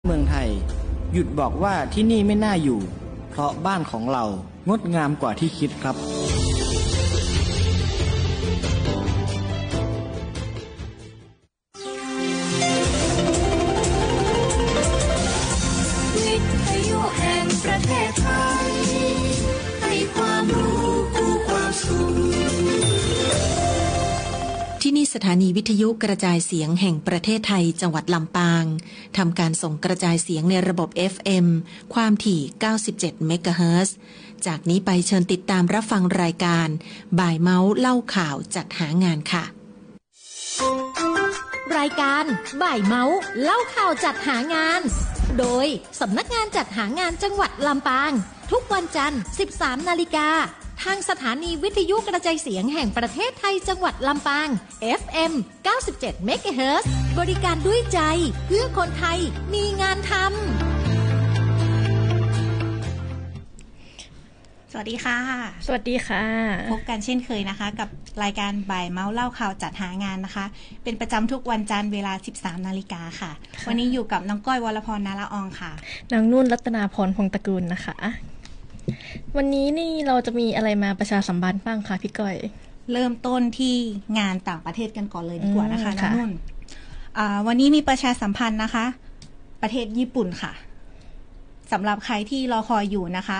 เมืองไทยหยุดบอกว่าที่นี่ไม่น่าอยู่เพราะบ้านของเรางดงามกว่าที่คิดครับวิทยุแห่งประเทศไทยให้ความรู้คู่ความสุขที่นี่สถานีวิทยุกระจายเสียงแห่งประเทศไทยจังหวัดลำปางทำการส่งกระจายเสียงในระบบ FM ความถี่ 97 เมกะเฮิรตซ์ จากนี้ไปเชิญติดตามรับฟังรายการบ่ายเมาส์เล่าข่าวจัดหางานค่ะรายการบ่ายเมาส์เล่าข่าวจัดหางานโดยสำนักงานจัดหางานจังหวัดลำปางทุกวันจันทร์ 13 นาฬิกาทางสถานีวิทยุกระจายเสียงแห่งประเทศไทยจังหวัดลำปาง FM 97 เมกะเฮิรตซ์ บริการด้วยใจเพื่อคนไทยมีงานทำสวัสดีค่ะสวัสดีค่ะพบกันเช่นเคยนะคะกับรายการบ่ายเมาส์เล่าข่าวจัดหางานนะคะเป็นประจำทุกวันจันทร์เวลา 13 นาฬิกาค่ะวันนี้อยู่กับน้องก้อยวรพร นาละอองค่ะน้องนุ่นรัตนาพรพงษ์ตระกูลนะคะวันนี้นี่เราจะมีอะไรมาประชาสัมพันธ์บ้างคะพี่ก้อยเริ่มต้นที่งานต่างประเทศกันก่อนเลยดีกว่านะคะน้องนุ่นวันนี้มีประชาสัมพันธ์นะคะประเทศญี่ปุ่นค่ะสำหรับใครที่รอคอยอยู่นะคะ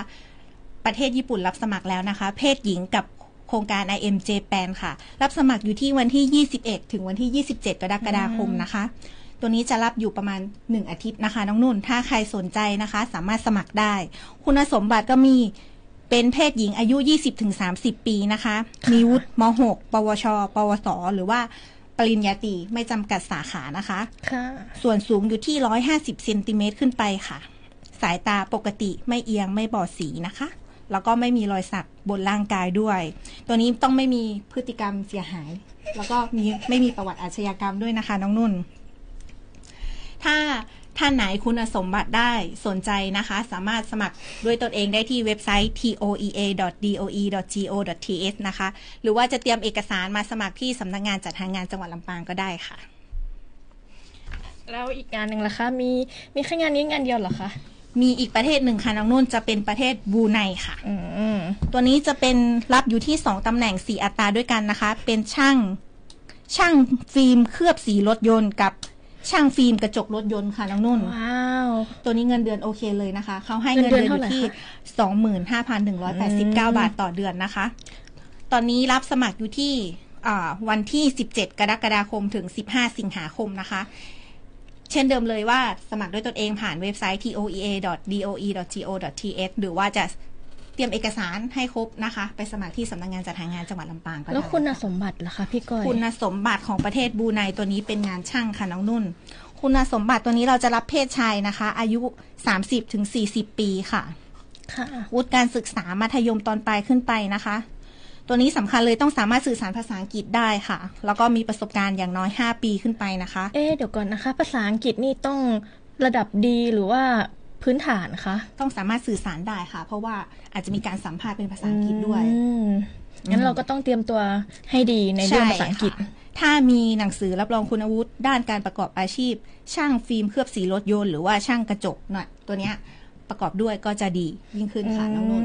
ประเทศญี่ปุ่นรับสมัครแล้วนะคะเพศหญิงกับโครงการ IM Japan ค่ะรับสมัครอยู่ที่วันที่21ถึงวันที่27กรกฎาคมนะคะตัวนี้จะรับอยู่ประมาณ1อาทิตย์นะคะน้องนุ่นถ้าใครสนใจนะคะสามารถสมัครได้คุณสมบัติก็มีเป็นเพศหญิงอายุ 20-30 ปีนะคะมีวุฒิม.6 ปวช.ปวส.หรือว่าปริญญาตรีไม่จำกัดสาขานะคะส่วนสูงอยู่ที่150เซนติเมตรขึ้นไปค่ะสายตาปกติไม่เอียงไม่บอดสีนะคะแล้วก็ไม่มีรอยสักบนร่างกายด้วยตัวนี้ต้องไม่มีพฤติกรรมเสียหายแล้วก็ไม่มีประวัติอาชญากรรมด้วยนะคะน้องนุ่นถ้าท่านไหนคุณสมบัติได้สนใจนะคะสามารถสมัครด้วยตนเองได้ที่เว็บไซต์ toea.doe.go.th นะคะหรือว่าจะเตรียมเอกสารมาสมัครที่สำนักงานจัดหางานจังหวัดลำปางก็ได้ค่ะแล้วอีกงานหนึ่งล่ะคะมีแค่งานนี้งานเดียวเหรอคะมีอีกประเทศหนึ่งค่ะน้องนุ่นจะเป็นประเทศบรูไนค่ะตัวนี้จะเป็นรับอยู่ที่2ตำแหน่ง4อัตราด้วยกันนะคะเป็นช่างฟิล์มเคลือบสีรถยนต์กับช่างฟิล์มกระจกรถยนต์ค่ะน้องนุ่นว้าวตัวนี้เงินเดือนโอเคเลยนะคะเขาให้เงินเดือนอยู่ที่ 25,189 บาทต่อเดือนนะคะตอนนี้รับสมัครอยู่ที่วันที่17กรกฎาคมถึง15สิงหาคมนะคะเช่นเดิมเลยว่าสมัครด้วยตนเองผ่านเว็บไซต์ toea.doe.go.th หรือว่าจะเตรียมเอกสารให้ครบนะคะไปสมัครที่สำนักงานจัดหางานจังหวัดลำปางก็ได้แล้วคุณสมบัติล่ะคะพี่ก้อยคุณสมบัติของประเทศบรูไนตัวนี้เป็นงานช่างค่ะน้องนุ่นคุณสมบัติตัวนี้เราจะรับเพศชายนะคะอายุ 30-40 ปีค่ะวุฒิการศึกษามัธยมตอนปลายขึ้นไปนะคะตัวนี้สำคัญเลยต้องสามารถสื่อสารภาษาอังกฤษได้ค่ะแล้วก็มีประสบการณ์อย่างน้อย5 ปีขึ้นไปนะคะเดี๋ยวก่อนนะคะภาษาอังกฤษนี่ต้องระดับดีหรือว่าพื้นฐานคะต้องสามารถสื่อสารได้ค่ะเพราะว่าอาจจะมีการสัมภาษณ์เป็นภาษาอังกฤษด้วยงั้นเราก็ต้องเตรียมตัวให้ดีในเรื่องภาษาอังกฤษถ้ามีหนังสือรับรองคุณวุฒิด้านการประกอบอาชีพช่างฟิล์มเคลือบสีรถยนต์หรือว่าช่างกระจกหน่อยตัวเนี้ยประกอบด้วยก็จะดียิ่งขึ้นค่ะน้องนุ่น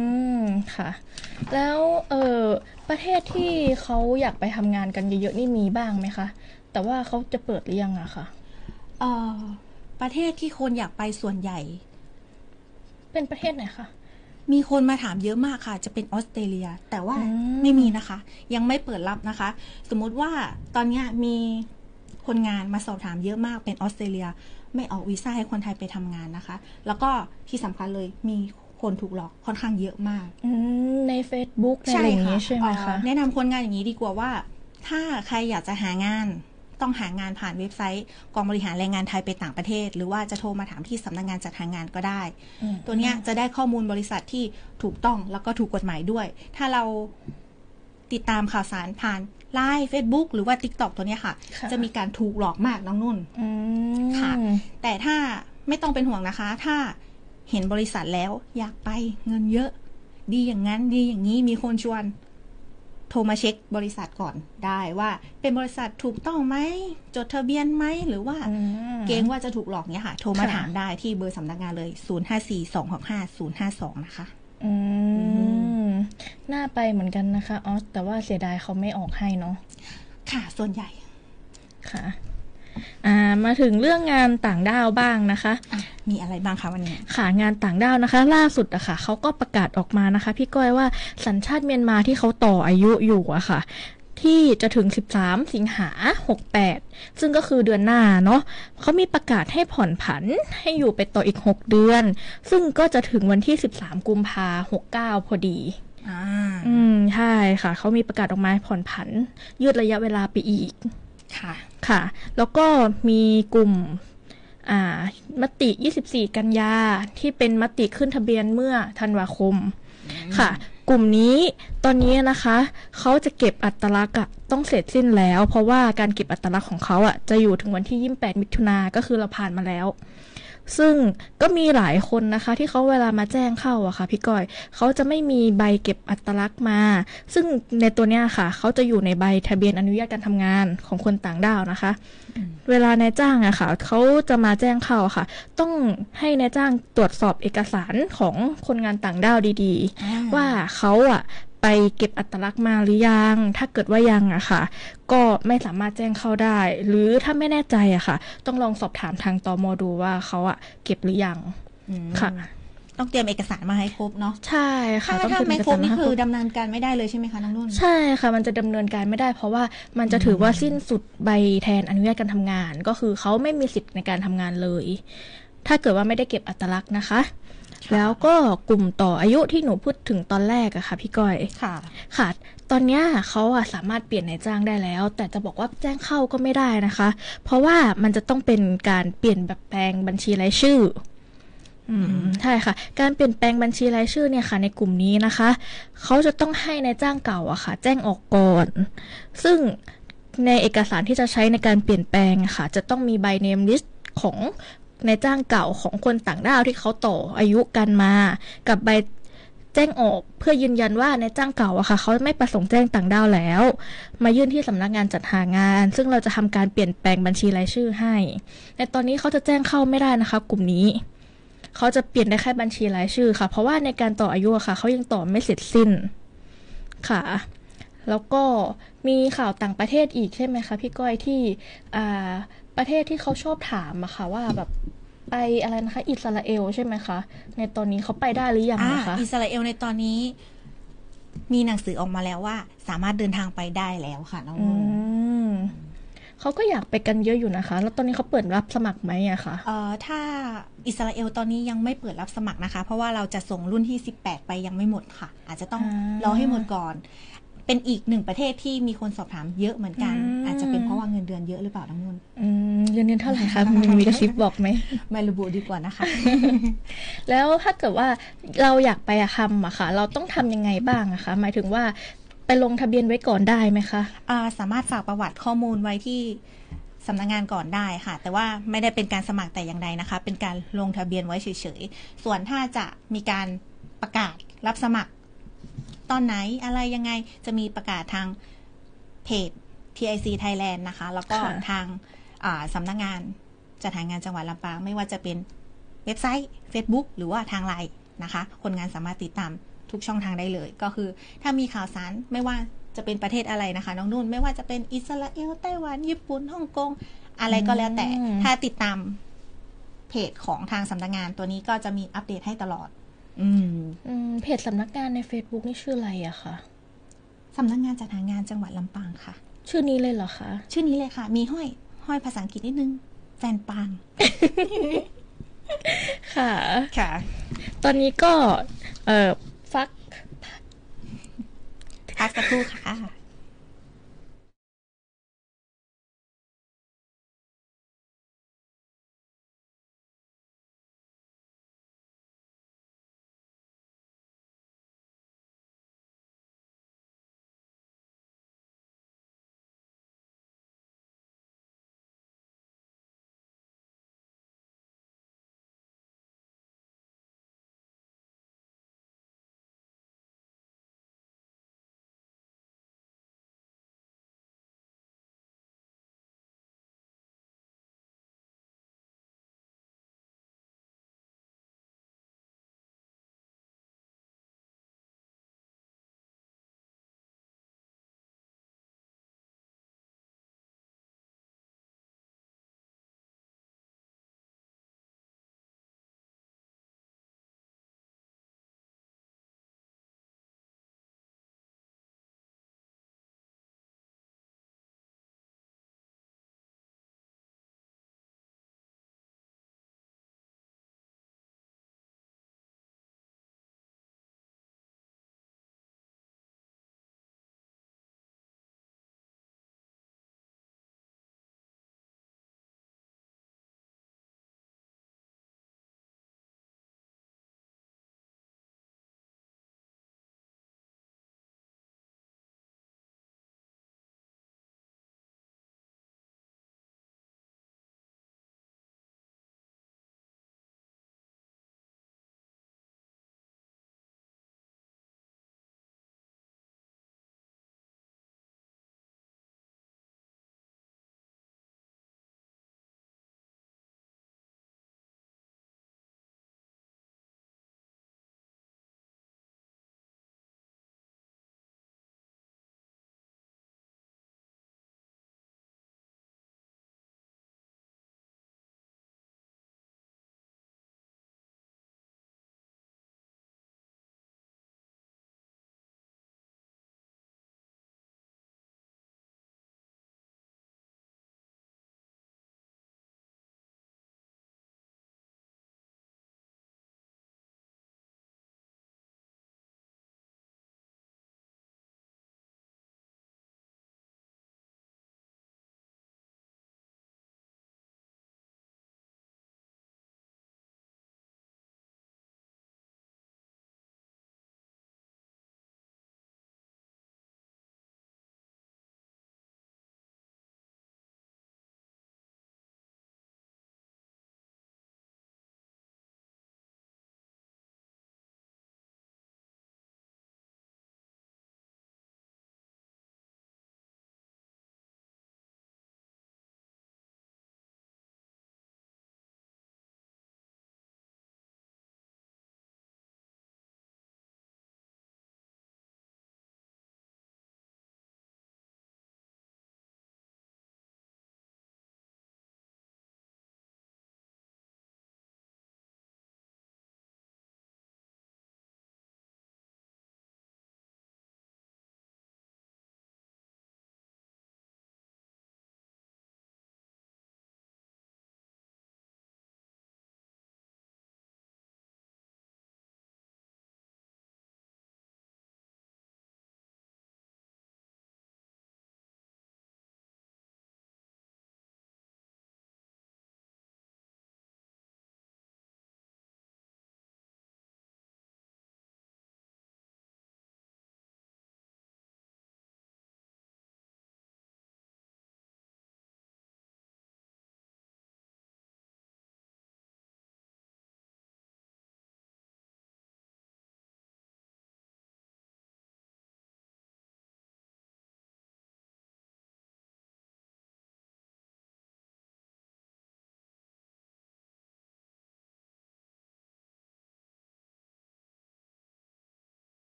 ค่ะแล้วประเทศที่เขาอยากไปทำงานกันเยอะๆนี่มีบ้างไหมคะแต่ว่าเขาจะเปิดหรือยังอะคะประเทศที่คนอยากไปส่วนใหญ่เป็นประเทศไหนคะมีคนมาถามเยอะมากค่ะจะเป็นออสเตรเลียแต่ว่าไม่มีนะคะยังไม่เปิดรับนะคะสมมติว่าตอนนี้มีคนงานมาสอบถามเยอะมากเป็นออสเตรเลียไม่ออกวีซ่าให้คนไทยไปทำงานนะคะแล้วก็ที่สำคัญเลยมีคนถูกหลอกค่อนข้างเยอะมากใน Facebook ในอะไรอย่างนี้ใช่ไหมคะแนะนำคนงานอย่างนี้ดีกว่าว่าถ้าใครอยากจะหางานต้องหางานผ่านเว็บไซต์กองบริหารแรงงานไทยไปต่างประเทศหรือว่าจะโทรมาถามที่สำนักงานจัดหางานก็ได้ตัวเนี้ยจะได้ข้อมูลบริษัทที่ถูกต้องแล้วก็ถูกกฎหมายด้วยถ้าเราติดตามข่าวสารผ่านไลน์ Facebook หรือว่า TikTok ตัวเนี้ยค่ะจะมีการถูกหลอกมากน้องนุ่นค่ะแต่ถ้าไม่ต้องเป็นห่วงนะคะถ้าเห็นบริษัทแล้วอยากไปเงินเยอะดีอย่างนั้นดีอย่างนี้มีคนชวน โทรมาเช็คบริษัทก่อนได้ว่าเป็นบริษัทถูกต้องไหมจดทะเบียนไหมหรือว่าเกรงว่าจะถูกหลอกเนี่ยค่ะโทรมาถามได้ที่เบอร์สำนักงานเลย0542655052นะคะน่าไปเหมือนกันนะคะอ๋อแต่ว่าเสียดายเขาไม่ออกให้เนาะค่ะส่วนใหญ่ค่ะมาถึงเรื่องงานต่างด้าวบ้างนะคะมีอะไรบ้างคะวันนี้ค่ะงานต่างด้าวนะคะล่าสุดอะค่ะเขาก็ประกาศออกมานะคะพี่ก้อยว่าสัญชาติเมียนมาที่เขาต่ออายุอยู่อะค่ะที่จะถึง13สิงหา68ซึ่งก็คือเดือนหน้าเนาะเขามีประกาศให้ผ่อนผันให้อยู่ไปต่ออีก6เดือนซึ่งก็จะถึงวันที่13กุมภา69พอดีใช่ค่ะเขามีประกาศออกมาผ่อนผันยืดระยะเวลาไปอีกค่ะแล้วก็มีกลุ่มมติ24กันยาที่เป็นมติขึ้นทะเบียนเมื่อธันวาคมค่ะกลุ่มนี้ตอนนี้นะคะเขาจะเก็บอัตลักษณ์ต้องเสร็จสิ้นแล้วเพราะว่าการเก็บอัตลักษณ์ของเขาจะอยู่ถึงวันที่28มิถุนายนก็คือเราผ่านมาแล้วซึ่งก็มีหลายคนนะคะที่เขาเวลามาแจ้งเข้าอะค่ะพี่ก้อยเขาจะไม่มีใบเก็บอัตลักษณ์มาซึ่งในตัวเนี้ยค่ะเขาจะอยู่ในใบทะเบียนอนุญาตการทำงานของคนต่างด้าวนะคะเวลานายจ้างอะค่ะเขาจะมาแจ้งเข้าค่ะต้องให้นายจ้างตรวจสอบเอกสารของคนงานต่างด้าวดีๆว่าเขาไปเก็บอัตลักษณ์มาหรือยังถ้าเกิดว่ายังอะค่ะก็ไม่สามารถแจ้งเข้าได้หรือถ้าไม่แน่ใจอะค่ะต้องลองสอบถามทางตม.ดูว่าเขาเก็บหรือยังค่ะต้องเตรียมเอกสารมาให้ครบเนาะใช่ค่ะถ้าไม่ครบนี่คือดำเนินการไม่ได้เลยใช่ไหมคะน้องนุ่นใช่ค่ะมันจะดำเนินการไม่ได้เพราะว่ามันจะถือว่าสิ้นสุดใบแทนอนุญาตการทำงานก็คือเขาไม่มีสิทธิ์ในการทำงานเลยถ้าเกิดว่าไม่ได้เก็บอัตลักษณ์นะคะแล้วก็กลุ่มต่ออายุที่หนูพูดถึงตอนแรกอะค่ะพี่ก้อยค่ะตอนนี้เขาสามารถเปลี่ยนนายจ้างได้แล้วแต่จะบอกว่าแจ้งเข้าก็ไม่ได้นะคะเพราะว่ามันจะต้องเป็นการเปลี่ยนแบบแปลงบัญชีรายชื่อใช่ค่ะการเปลี่ยนแปลงบัญชีรายชื่อเนี่ยค่ะในกลุ่มนี้นะคะเขาจะต้องให้นายจ้างเก่าอะค่ะแจ้งออกก่อนซึ่งในเอกสารที่จะใช้ในการเปลี่ยนแปลงค่ะจะต้องมีใบ name list ของนายจ้างเก่าของคนต่างด้าวที่เขาต่ออายุกันมากับใบแจ้งออกเพื่อยืนยันว่านายจ้างเก่าอะค่ะเขาไม่ประสงค์แจ้งต่างด้าวแล้วมายื่นที่สำนักงานจัดหางานซึ่งเราจะทำการเปลี่ยนแปลงบัญชีรายชื่อให้ในตอนนี้เขาจะแจ้งเข้าไม่ได้นะคะกลุ่มนี้เขาจะเปลี่ยนได้แค่บัญชีรายชื่อค่ะเพราะว่าในการต่ออายุอะค่ะเขายังต่อไม่เสร็จสิ้นค่ะแล้วก็มีข่าวต่างประเทศอีกใช่ไหมคะพี่ก้อยที่ประเทศที่เขาชอบถามอะค่ะว่าแบบไปอะไรนะคะอิสราเอลใช่ไหมคะในตอนนี้เขาไปได้หรือยังนะคะอิสราเอลในตอนนี้มีหนังสือออกมาแล้วว่าสามารถเดินทางไปได้แล้วค่ะน้องเขาก็อยากไปกันเยอะอยู่นะคะแล้วตอนนี้เขาเปิดรับสมัครไหมอะคะถ้าอิสราเอลตอนนี้ยังไม่เปิดรับสมัครนะคะเพราะว่าเราจะส่งรุ่นที่18ไปยังไม่หมดค่ะอาจจะต้องรอให้หมดก่อนเป็นอีกหนึ่งประเทศที่มีคนสอบถามเยอะเหมือนกันอาจจะเป็นเพราะว่าเงินเดือนเยอะหรือเปล่าน้องนุ่นเงินเดือนเท่าไหร่คะมีกระซิบบอกไหมไม่ระบุดีกว่านะคะแล้วถ้าเกิดว่าเราอยากไปทำอะค่ะเราต้องทำยังไงบ้างอะคะหมายถึงว่าไปลงทะเบียนไว้ก่อนได้ไหมคะสามารถฝากประวัติข้อมูลไว้ที่สำนักงานก่อนได้ค่ะแต่ว่าไม่ได้เป็นการสมัครแต่อย่างใดนะคะเป็นการลงทะเบียนไว้เฉยๆส่วนถ้าจะมีการประกาศรับสมัครตอนไหนอะไรยังไงจะมีประกาศทางเพจ TIC Thailand นะคะแล้วก็ทางสำนักงานจัดหางานจังหวัดลำปางไม่ว่าจะเป็นเว็บไซต์ Facebook หรือว่าทาง LINE นะคะคนงานสามารถติดตามทุกช่องทางได้เลยก็คือถ้ามีข่าวสารไม่ว่าจะเป็นประเทศอะไรนะคะน้องนุ่นไม่ว่าจะเป็นอิสราเอลไต้หวันญี่ปุ่นฮ่องกงอะไรก็แล้วแต่ถ้าติดตามเพจของทางสำนักงานตัวนี้ก็จะมีอัปเดตให้ตลอดเพจสำนักงานใน Facebook นี่ชื่ออะไรอะคะสำนักงานจัดหางานจังหวัดลำปางค่ะชื่อนี้เลยเหรอคะชื่อนี้เลยค่ะมีห้อยภาษาอังกฤษนิดนึงแฟนปางค่ะตอนนี้ก็พักสักครู่ค่ะ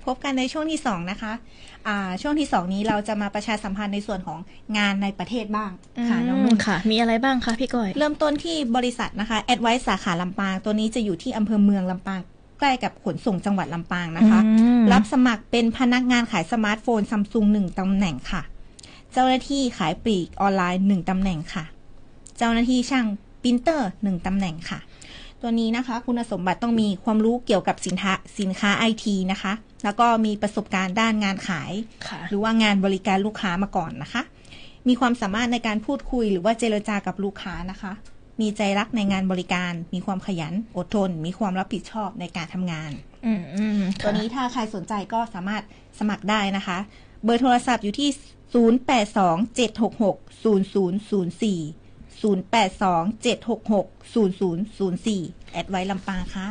พบกันในช่วงที่2นะคะช่วงที่2นี้เราจะมาประชาสัมพันธ์ในส่วนของงานในประเทศบ้างค่ะน้องนุ่นค่ะมีอะไรบ้างคะพี่ก้อยเริ่มต้นที่บริษัทนะคะ Advice สาขาลำปางตัวนี้จะอยู่ที่อำเภอเมืองลำปางใกล้กับขนส่งจังหวัดลำปางนะคะรับสมัครเป็นพนักงานขายสมาร์ทโฟน Samsung 1 ตำแหน่งค่ะเจ้าหน้าที่ขายปลีกออนไลน์1 ตำแหน่งค่ะเจ้าหน้าที่ช่างปรินเตอร์1 ตำแหน่งค่ะตัวนี้นะคะคุณสมบัติต้องมีความรู้เกี่ยวกับสินค้า IT นะคะแล้วก็มีประสบการณ์ด้านงานขายหรือว่างานบริการลูกค้ามาก่อนนะคะมีความสามารถในการพูดคุยหรือว่าเจรจากับลูกค้านะคะมีใจรักในงานบริการมีความขยันอดทนมีความรับผิดชอบในการทำงานตัวนี้ถ้าใครสนใจก็สามารถสมัครได้นะคะเบอร์โทรศัพท์อยู่ที่0827660004 0827660004แอดไว้ลำปางค่ะ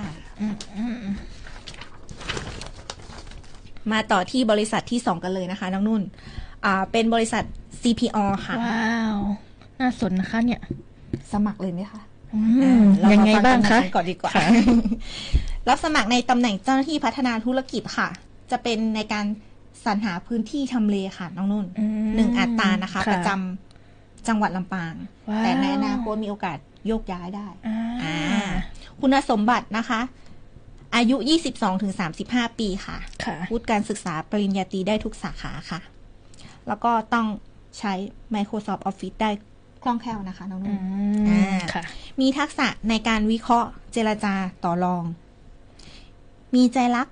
มาต่อที่บริษัทที่2กันเลยนะคะน้องนุ่นเป็นบริษัท CPO ค่ะว้าวน่าสนนะคะเนี่ยสมัครเลยไหมคะยังไงบ้างคะก่อนดีกว่ารับสมัครในตำแหน่งเจ้าหน้าที่พัฒนาธุรกิจค่ะจะเป็นในการสรรหาพื้นที่ทำเลค่ะน้องนุ่น1 อัตรานะคะประจำจังหวัดลำปางแต่ในอนาคตมีโอกาสโยกย้ายได้คุณสมบัตินะคะอายุ 22-35 ปีค่ะวุฒิการศึกษาปริญญาตรีได้ทุกสาขาค่ะแล้วก็ต้องใช้ Microsoft Office ได้คล่องแคล่วนะคะน้องนุ่นมีทักษะในการวิเคราะห์เจรจาต่อรองมีใจรัก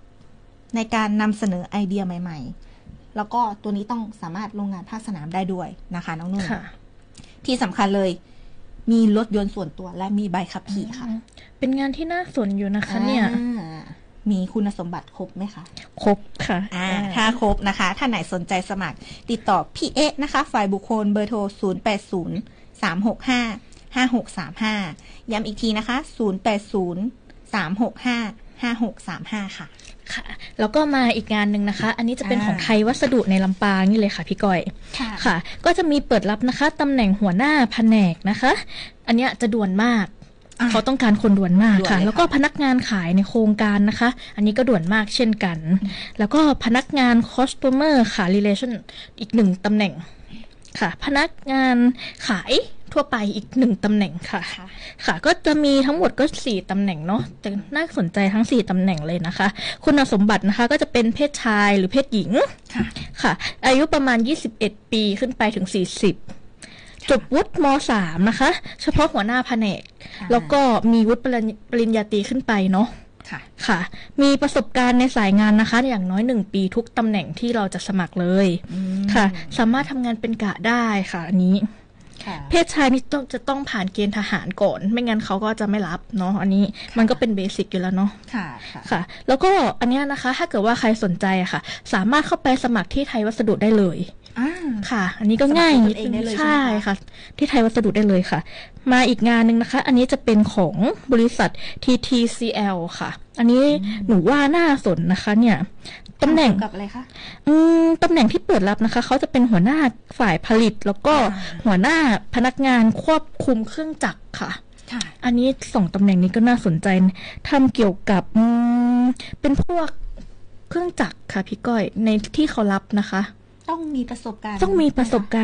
ในการนำเสนอไอเดียใหม่ๆแล้วก็ตัวนี้ต้องสามารถลงงานภาคสนามได้ด้วยนะคะน้องนุ่นที่สำคัญเลยมีรถยนต์ส่วนตัวและมีใบขับขี่ค่ะเป็นงานที่น่าสนอยู่นะคะเนี่ยมีคุณสมบัติครบไหมคะครบค่ะถ้าครบนะคะถ้าไหนสนใจสมัครติดต่อพี่เอ๊ะนะคะฝ่ายบุคคลเบอร์โทร0803655635ย้ำอีกทีนะคะ0803655635ค่ะค่ะแล้วก็มาอีกงานหนึ่งนะคะอันนี้จะเป็นของไทยวัสดุในลำปางนี่เลยค่ะพี่ก้อยค่ะก็จะมีเปิดรับนะคะตำแหน่งหัวหน้าแผนกนะคะอันนี้จะด่วนมากเขาต้องการคนด่วนมากค่ะแล้วก็พนักงานขายในโครงการนะคะอันนี้ก็ด่วนมากเช่นกันแล้วก็พนักงาน customer ค่ะ relation อีก1 ตำแหน่งค่ะพนักงานขายทั่วไปอีก1 ตำแหน่งค่ะค่ะก็จะมีทั้งหมดก็4 ตำแหน่งเนาะแต่น่าสนใจทั้ง4 ตำแหน่งเลยนะคะคุณสมบัตินะคะก็จะเป็นเพศชายหรือเพศหญิงค่ะอายุประมาณ21 ปีขึ้นไปถึง40จบวุฒิม.3 นะคะเฉพาะหัวหน้าแผนกแล้วก็มีวุฒิปริญญาตรีขึ้นไปเนาะค่ะมีประสบการณ์ในสายงานนะคะอย่างน้อย1 ปีทุกตำแหน่งที่เราจะสมัครเลยค่ะสามารถทำงานเป็นกะได้ค่ะอันนี้เพศชายนี่จะต้องผ่านเกณฑ์ทหารก่อนไม่งั้นเขาก็จะไม่รับเนาะอันนี้มันก็เป็นเบสิกอยู่แล้วเนาะค่ะแล้วก็อันนี้นะคะถ้าเกิดว่าใครสนใจอะค่ะสามารถเข้าไปสมัครที่ไทยวัสดุได้เลยค่ะอันนี้ก็ง่ายนิดนึงใช่ค่ะที่ไทยวัสดุได้เลยค่ะมาอีกงานนึงนะคะอันนี้จะเป็นของบริษัท TTCL ค่ะอันนี้หนูว่าน่าสนนะคะเนี่ยตำแหน่งกับอะไรคะตำแหน่งที่เปิดรับนะคะเขาจะเป็นหัวหน้าฝ่ายผลิตแล้วก็หัวหน้าพนักงานควบคุมเครื่องจักรค่ะอันนี้2 ตำแหน่งนี้ก็น่าสนใจทำเกี่ยวกับเป็นพวกเครื่องจักรค่ะพี่ก้อยในที่เขารับนะคะต้องมีประสบกา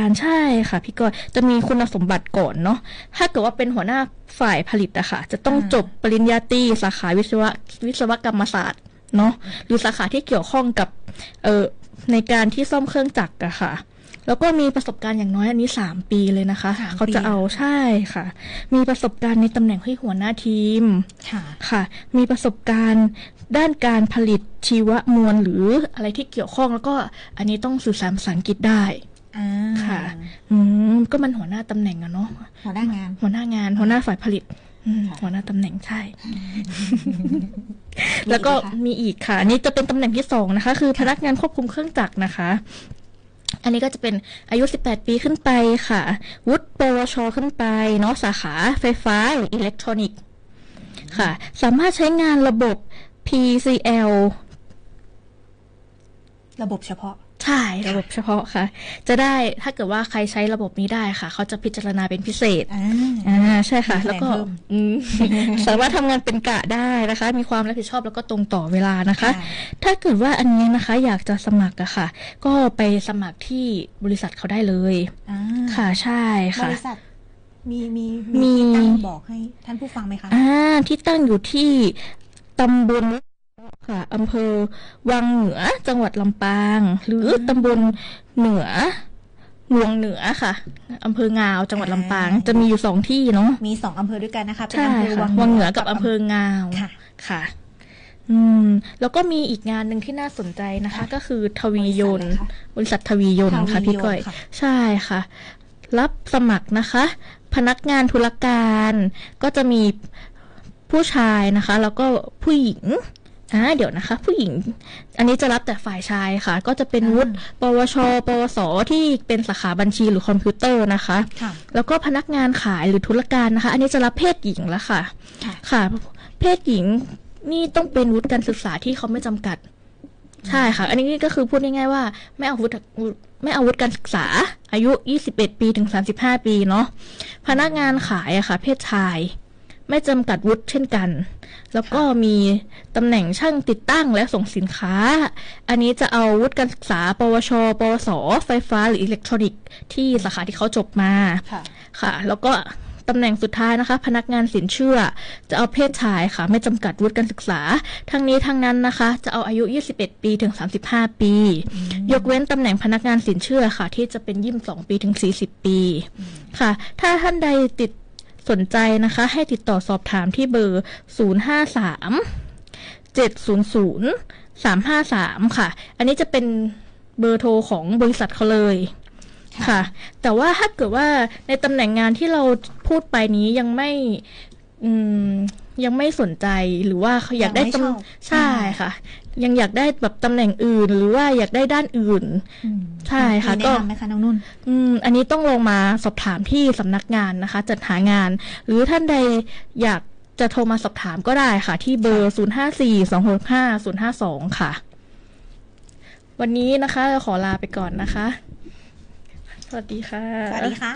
รณ์ใช่ค่ะพี่ก้อยจะมีคุณสมบัติก่อนเนาะถ้าเกิดว่าเป็นหัวหน้าฝ่ายผลิตอะค่ะจะต้องจบปริญญาตรีสาขาวิศวกรรมศาสตร์เนาะหรือสาขาที่เกี่ยวข้องกับในการที่ซ่อมเครื่องจักรอะค่ะแล้วก็มีประสบการณ์อย่างน้อยอันนี้3 ปีเลยนะคะเขาจะเอาใช่ค่ะมีประสบการณ์ในตำแหน่งให้หัวหน้าทีมค่ะมีประสบการณ์ด้านการผลิตชีวมวลหรืออะไรที่เกี่ยวข้องแล้วก็อันนี้ต้องสื่อสารภาษาอังกฤษได้ค่ะก็มันหัวหน้าตำแหน่งอะเนาะหัวหน้างานหัวหน้าฝ่ายผลิตหัวหน้าตำแหน่งใช่แล้วก็มีอีกค่ะอันนี้จะเป็นตำแหน่งที่2นะคะคือพนักงานควบคุมเครื่องจักรนะคะอันนี้ก็จะเป็นอายุ18 ปีขึ้นไปค่ะวุฒิปวชขึ้นไปเนาะสาขาไฟฟ้าหรืออิเล็กทรอนิกส์ค่ะสามารถใช้งานระบบ PCL ระบบเฉพาะใ ใช่ระบบเฉพาะค่ะจะได้ถ้าเกิดว่าใครใช้ระบบนี้ได้ค่ะเขาจะพิจารณาเป็นพิเศษใช่ค่ะแล้วก็สามารถทำงานเป็นกะได้นะคะมีความรับผิดชอบแล้วก็ตรงต่อเวลานะคะถ้าเกิดว่าอันนี้นะคะอยากจะสมัครอะค่ะก็ไปสมัครที่บริษัทเขาได้เลยค่ะใช่ค่ะบริษัทมีที่ตั้งบอกให้ท่านผู้ฟังไหมคะที่ตั้งอยู่ที่ตำบลค่ะอำเภอวังเหนือจังหวัดลำปางหรือตำบลเหนือหลวงเหนือค่ะอำเภองาวจังหวัดลำปางจะมีอยู่2ที่เนาะมี2อำเภอด้วยกันนะคะเป็นอำเภอวังเหนือกับอำเภองาวค่ะแล้วก็มีอีกงานหนึ่งที่น่าสนใจนะคะก็คือทวียนต์บริษัททวียนต์ค่ะพี่ก้อยใช่ค่ะรับสมัครนะคะพนักงานธุรการก็จะมีผู้ชายนะคะแล้วก็ผู้หญิงเดี๋ยวนะคะผู้หญิงอันนี้จะรับแต่ฝ่ายชายค่ะก็จะเป็นวุฒิปวชปวสที่เป็นสาขาบัญชีหรือคอมพิวเตอร์นะคะแล้วก็พนักงานขายหรือธุรการนะคะอันนี้จะรับเพศหญิงแล้วค่ะค่ะเพศหญิงนี่ต้องเป็นวุฒิการศึกษาที่เขาไม่จำกัดใช่ค่ะอันนี้ก็คือพูดง่ายๆว่าไม่เอาวุฒิการศึกษาอายุ21ปีถึง35ปีเนาะพนักงานขายอะค่ะเพศชายไม่จำกัดวุฒิเช่นกันแล้วก็มีตำแหน่งช่างติดตั้งและส่งสินค้าอันนี้จะเอาวุฒิการศึกษาปวชปวสไฟฟ้าหรืออิเล็กทรอนิกส์ที่สาขาที่เขาจบมาค่ะแล้วก็ตำแหน่งสุดท้ายนะคะพนักงานสินเชื่อจะเอาเพศชายค่ะไม่จำกัดวุฒิการศึกษาทั้งนี้ทั้งนั้นนะคะจะเอาอายุ21ปีถึง35ปียกเว้นตำแหน่งพนักงานสินเชื่อค่ะที่จะเป็น22ปีถึง40ปีค่ะถ้าท่านใดสนใจนะคะให้ติดต่อสอบถามที่เบอร์053-700-353ค่ะอันนี้จะเป็นเบอร์โทรของบริษัทเขาเลยค่ะแต่ว่าถ้าเกิดว่าในตำแหน่งงานที่เราพูดไปนี้ยังไม่สนใจหรือว่าเขาอยากได้ใช่ค่ะยังอยากได้แบบตำแหน่งอื่นหรือว่าอยากได้ด้านอื่นใช่ค่ะก็แนะนำไหมคะน้องนุ่นอันนี้ต้องลงมาสอบถามที่สำนักงานนะคะจัดหางานหรือท่านใดอยากจะโทรมาสอบถามก็ได้ค่ะที่เบอร์054-265-052ค่ะวันนี้นะคะเราขอลาไปก่อนนะคะสวัสดีค่ะสวัสดีค่ะ